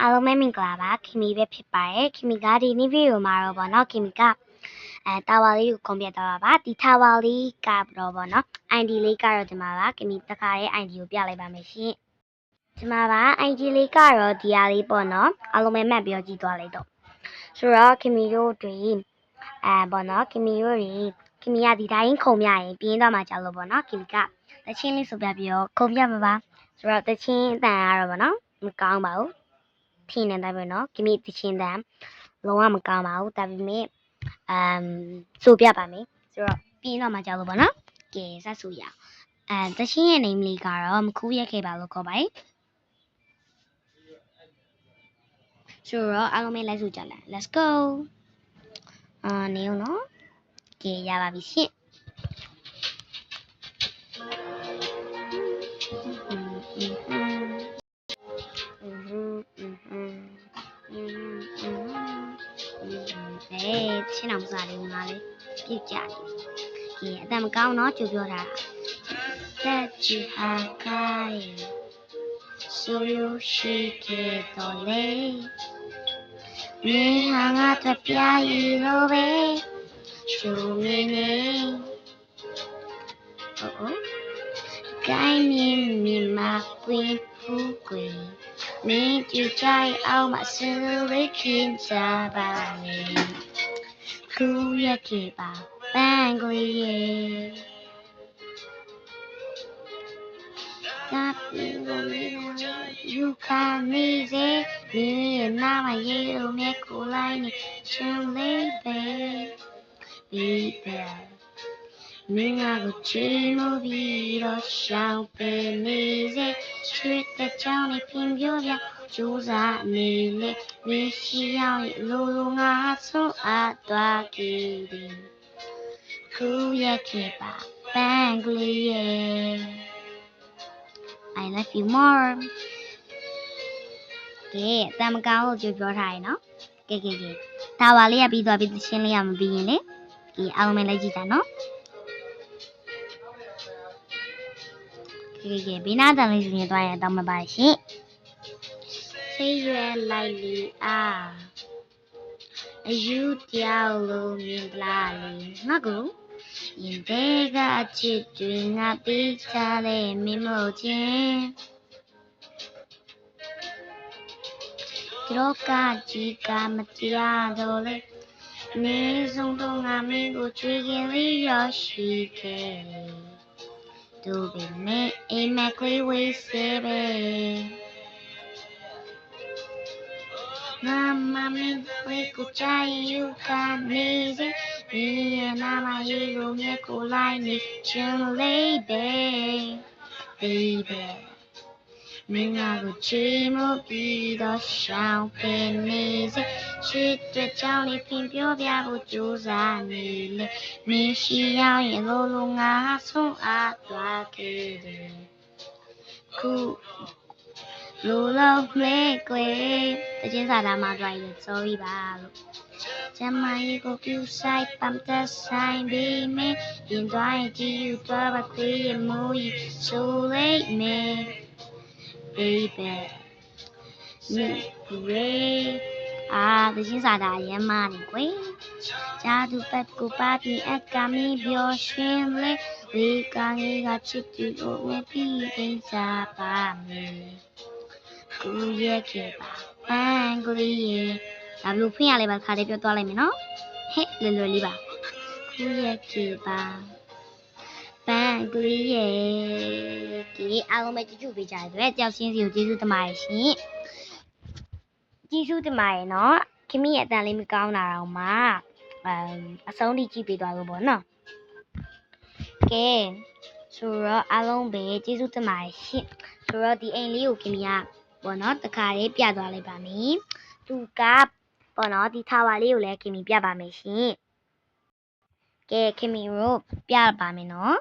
အားလုံးပဲမင်္ဂလာပါခင်မီပဲဖြစ်ပါတယ်ခင်မီကဒီနေ့ဗီဒီယိုမှာတော့ဗောနော်ခင်မီကတာဝါလေးကိုကွန်ပျူတာပါဒီတာဝါလေးကတော့ဗောနော် ID လေးကတော့ဒီမှာပါခင်မီတခါရဲ့ ID ကိုပြလိုက်ပါမယ်ရှင်ဒီမှာပါ ID လေးကတော့ဒီဟာလေးပေါ့နော်အားလုံးပဲမှတ်ပြီးတော့ကြည့်သွားလိုက်တော့ဆိုတော့ခင်မီတို့တွေဗောနော်ခင်မီတို့တွေခင်မီကဒီတိုင်းခုံပြရင်ပြင်းတော့မှကြောက်လို့ဗောနော်ခင်မီကတချင်းလေးဆိုပြပြီးတော့ခုံပြမှာပါဆိုတော့တချင်းအတန်ကတော့ဗောနော်မကောင်းပါဘူးထင်းနေတာပဲเนาะခင်ဗျတချင်းတန်လုံးဝမကောင်းပါဘူးဒါပေမဲ့ဆိုပြပါမယ်ဆိုတော့ပြင်းတော့မှကြောက်လို့ပေါ့နော်ကဲစဆူရအောင်တချင်းရဲ့ name လေးကတော့မခူးရက်ခဲ့ပါလို့ခေါ်ပါတယ်ဆိုတော့အားလုံးပဲလိုက်ဆိုကြလား let's go နေအောင်နော်ကဲရပါပြီရှင့်ချင်းအောင်စားလေးငါလေးပြစ်ကြတယ်။ဒီအတမကောင်းတော့ကြိုပြောတာ။တက်ချီဟာကိုင်းဆိုရရှိခဲ့တော့လေ။မြေဟာငါတပြားရီလိုပဲရှူမင်းနေ။ကိုင်းမြင်မြင်မကွင်းဖူးကွင်းမင်းကြည့်ကြိုက်အောင်မဆူလေးခင်စားပါနဲ့။ကူရက်ခဲ့ပါပန်းကလေးရဲ့တပ်ပြီးလို့မင်းယူခါနေစေဒီနာမရေလိုမြကိုလိုက်နေချင်လေးပဲဒီပဲမင်းကိုချီမိုးပြီးတော့ရှောင်းပင်နေစေချွတ်တဲ့ချောင်းနဲ့ပြင်ပြပြကျိုးစားနေလေမင်းရှိရောက်လိုလိုငါဆုံးအပ်သွားခဲ့တယ်ကူရက်ခဲ့ပါပန်းကလေးရဲ့ I love you more ကဲတမကောင်းကိုကြိုပြောထားရနော်ကဲဒါပါလေးကပြီးသွားပြီသချင်းလေးကမပြီးရင်လေဒီအားလုံးပဲလိုက်ကြည့်တာနော်ကဲဘေးနားတန်လေးစီနေသွားရင်တော့မပါရှင်ဆေးရွယ်လိုက်လီအားအယူတောက်လို့မြင်လားလေငါကိုရင်တဲ့ကအချစ်တွေငါပေးချတဲ့မင်းမို့ချင်းတော့ကကြီးကမတရားတော့လေနေဆုံးတော့ငါမင်းကိုချွေခင်လေးရရှိခဲ့သူပဲနဲ့အိမ်မက်ခွေးဝေးစေပဲငါမမင်းဝေးကိုချင်ယူကနေစေဒီနာမရေလိုမြက်ကိုလိုက်နေချင်လေးပဲ baby မင်းကိုချီမိုးပြီးတော့ရှောင်းပင်နေစေချစ်တဲ့ကြောင့်လေးပြင်ပြောပြဖို့ကြိုးစားနေလေမင်းရှိရောက်ရင်လိုလိုငါဆုံးအပ်သွားခဲ့တယ်ခုလိုလုံးလေးကွယ်တချင်းစာသားမှာသွားရင် sorry ပါလို့ကျမကြီးကိုပြူဆိုင်ပမ်တဆိုင်ပြီးမင်းရင်သွားရင်ကြည့်ယူသွားပါခွေးရမိုးကြီးဆိုလိုက်မယ် baby တချင်းစာသားရမ်းမနေကွယ်ဂျာဒူပတ်ကိုပါပြီးအကမီပြောရှင်လေဒီကလေးကချစ်သူကိုမပြီးသိစားပါမယ်ကူရက်ခဲ့ပါပန်းကလေးရေဒါဘလို့ဖွင့်ရလဲပါခါလေးပြောသွားလိုက်မယ်နော်ဟဲ့လွယ်လွယ်လေးပါကူရက်ခဲ့ပါပန်းကလေးရေဒီအားလုံးပဲကြည့်ကြည့်ပေးကြတဲ့အတွက်တယောက်ချင်းစီကိုကျေးဇူးတင်ပါတယ်ရှင်ကျေးဇူးတင်ပါတယ်နော်ခင်မရဲ့အတန်လေးမကောင်းတာတော့မှအဆုံးထိကြည့်ပေးသွားလို့ပေါ့နော်ကဲဆိုတော့အားလုံးပဲကျေးဇူးတင်ပါတယ်ရှင်ဆိုတော့ဒီအိမ်လေးကိုခင်မကပေါ့နော်တခါလေးပြသွားလိုက်ပါမယ်သူကပေါ့နော်ဒီထာဝါလေးကိုလည်းခင်မပြပါမယ်ရှင်ကဲခင်မတို့ပြပါမယ်နော်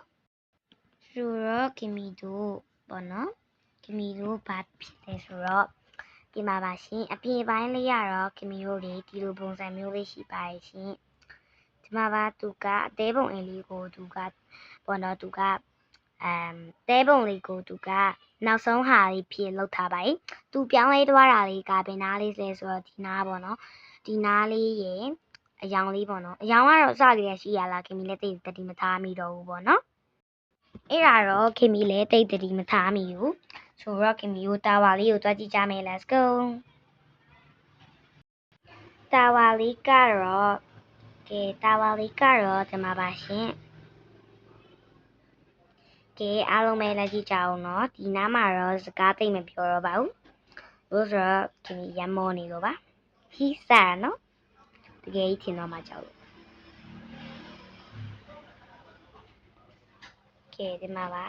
ဆိုတော့ခင်မတို့ပေါ့နော်ခင်မတို့ဘာဖြစ်လဲဆိုတော့ဒီမှာပါရှင်အပြင်ပိုင်းလေးရတော့ခင်မတို့တွေဒီလိုပုံစံမျိုးလေးရှိပါတယ်ရှင်ဒီမှာပါသူကအသေးပုံအိမ်လေးကိုသူကပေါ့နော်သူကတဲပုံလေးကိုသူက နောက်ဆုံးဟာလေးဖြစ်လောက်ထားပါသူပြောင်းလဲသွားတာလေးကဘယ်နားလေးလဲဆိုတော့ဒီနားပေါ့နော်ဒီနားလေးရဲ့အယောင်လေးပေါ့နော်အယောင်ကတော့အစလေးရရှိရလားခင်မီလည်းတိတ်တတိမထားမိတော့ဘူးပေါ့နော်အဲ့ဒါတော့ခင်မီလည်းတိတ်တတိမထားမိဘူးဆိုတော့ခင်မီကိုတာဝါလေးကိုတွားကြည့်ကြမယ် let's go တာဝါလေးကတော့ကဲတာဝါလေးကတော့ဒီမှာပါရှင်ကဲအားလုံးပဲလက်ကြည့်ကြအောင်နော်ဒီနားမှာတော့စကားသိမ့်မပြောတော့ပါဘူးလို့ဆိုတော့ခင်မီရမောနေလို့ပါဟိစာနော်တကယ်ကြီးထင်တော့မှကြောက်လို့ကဲဒီမှာပါ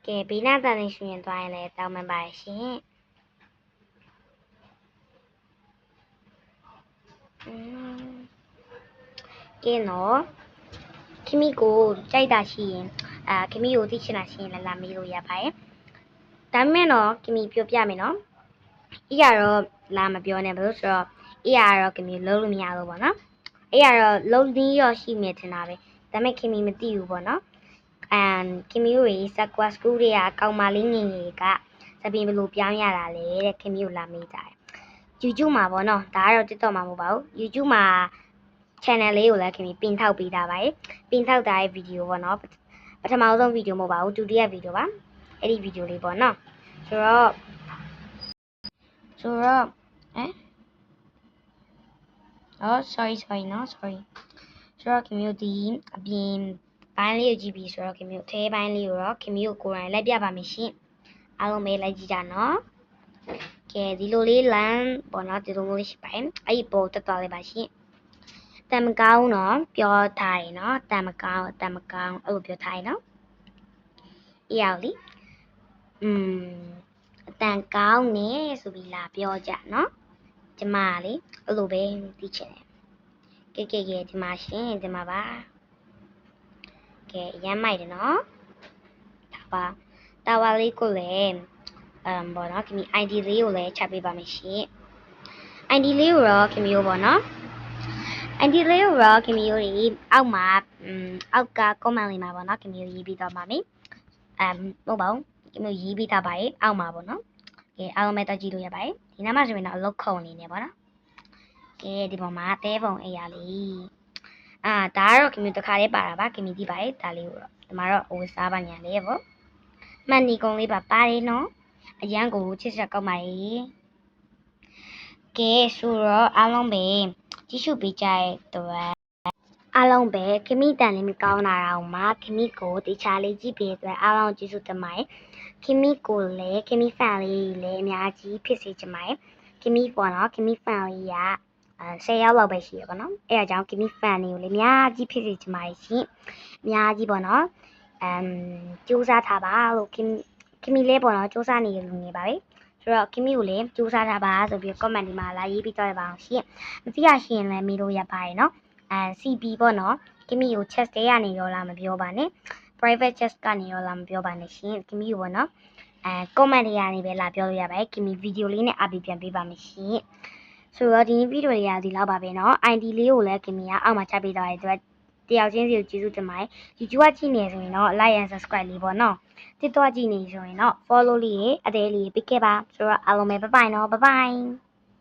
ကဲဘေးနားတန်နေရှင်ရင်သွားရင်လည်းတောင်းမှန်ပါရှင်ကဲနော်ခင်မီကိုကြိုက်တာရှိရင်ခင်မီကိုသိချင်တာရှိရင်လည်းလာမေးလို့ရပါတယ်ဒါပေမဲ့တော့ခင်မီပြောပြမယ်နော်အေးရတော့လာမပြောနဲ့ဘာလို့ဆိုတော့အေးရတော့ခင်မီလုံးလို့မရဘူးပေါ့နော်အေးရတော့လုံးသီးရောရှိမြင်ထင်တာပဲဒါပေမဲ့ခင်မီမသိဘူးပေါ့နော်ခင်မီတို့ရေစကွာစကူးတွေကကောင်မလေးငင်ငယ်ကစပင်းဘလို့ပြောင်းရတာလေတဲ့ခင်မီကိုလာမေးကြတယ် YouTube မှာပေါ့နော်ဒါကတော့ TikTok မှာမဟုတ်ပါဘူး YouTube မှာ channel လေးကိုလည်းခင်ဗျပင်ထောက်ပေးတာပါပင်ထောက်တာရဲ့ဗီဒီယိုပေါ့နော်ပထမဆုံးဗီဒီယိုမဟုတ်ပါဘူးဒုတိယဗီဒီယိုပါအဲ့ဒီဗီဒီယိုလေးပေါ့နော်ဆိုတော့sorry နော် sorry ဆိုတော့ခင်ဗျဒီအပြင်ပိုင်းလေးကိုကြည့်ပြီးဆိုတော့ခင်ဗျအထဲပိုင်းလေးကိုတော့ခင်ဗျကိုကိုယ်တိုင်လိုက်ပြပါမယ်ရှင်အားလုံးပဲလိုက်ကြည့်ကြနော်ကဲဒီလိုလေးလမ်းပေါ့နော်ဒီလိုမျိုးလေးရှိပါတယ်အဲ့ဒီပေါ်တက်သွားလေးပါရှင်တမ်မကောင်းနော်ပြောထားတယ်နော်တမ်မကောင်းအဲ့လိုပြောထားတယ်နော်အေးအောင်လीအတန်ကောင်းနေဆိုပြီးလာပြောကြနော်ကျမလေးအဲ့လိုပဲသိချင်တယ်ကဲဒီမှာရှင်ဒီမှာပါကဲရမ်းမိုက်တယ်နော်တာဝါလေးကိုလည်းပေါ့နော်ခင်ဗျ ID လေးကိုလည်းချက်ပေးပါမယ်ရှင် ID လေးကိုတော့ခင်ဗျပေါ့နော်ID လေးကိုတော့ခင်ဗျတွေအောက်မှာအောက်က comment လေးမှာပေါ့နော်ခင်ဗျရေးပြီးတော့ပါမယ်ဟုတ်ပါဘူးခင်ဗျရေးပြီးသားပါရဲ့အောက်မှာပေါ့နော်ကဲအားလုံးပဲတက်ကြည့်လို့ရပါတယ်ဒီနားမှာဆိုရင်တော့အလုတ်ခုံနေနေပေါ့နော်ကဲဒီပေါ်မှာတဲပုံအိယာလေးဒါကတော့ခင်ဗျတခါလေးပါတာပါခင်ဗျကြည့်ပါရဲ့ဒါလေးကိုတော့ဒီမှာတော့ဟိုစားပါညာလေးပေါ့မှန်ဒီကုံလေးပါပါတယ်နော်အရန်ကိုချစ်ချက်ကောက်ပါရဲ့ကဲဆိုတော့အားလုံးပဲကြည့်ရှုပေးကြတဲ့အတွက်အားလုံးပဲခမိတန်လေးမကောင်းတာတော့မှခမိကိုတခြားလေးကြည့်ပေးတဲ့အတွက်အားလုံးကျေးဇူးတင်ပါတယ်ခမိကိုလည်းခမိဖန်လေးလည်းအများကြီးဖြစ်စေချင်ပါတယ်ခမိပေါ့နော်ခမိဖန်လေးက10ရောက်လောက်ပဲရှိရပါတော့အဲ့ဒါကြောင့်ခမိဖန်လေးကိုလည်းအများကြီးဖြစ်စေချင်ပါတယ်ရှင်အများကြီးပေါ့နော်ကြိုးစားထားပါလို့ခမိလေးပေါ့နော်ကြိုးစားနေလူငယ်ပါပဲဆိုတော့ခင်မီကိုလည်းကြိုးစားထားပါဆိုပြီး comment ဒီမှာလာရေးပြီးတော့ရပါအောင်ရှင်မသိရရှင်လည်းမေးလို့ရပါတယ်နော်CP ပေါ့နော်ခင်မီကို chat တဲကနေရောလာမပြောပါနဲ့ private chat ကနေရောလာမပြောပါနဲ့ရှင်ခင်မီကိုပေါ့နော်comment တွေကနေပဲလာပြောလို့ရပါတယ်ခင်မီ video လေးနဲ့အပြပြန်ပေးပါမယ်ရှင်ဆိုတော့ဒီဗီဒီယိုလေးကဒီလောက်ပါပဲနော် ID လေးကိုလည်းခင်မီကအောက်မှာချပေးထားတဲ့အတွက်တယောက်ချင်းစီကိုကျေးဇူးတင်ပါတယ် YouTube ကကြည့်နေဆိုရင်တော့ like and subscribe လေးပေါ့နော်TikTok ကြည့်နေဆိုရင်တော့ follow လေးအသေးလေးပေးခဲ့ပါဆိုတော့အားလုံးပဲ bye bye နော် bye bye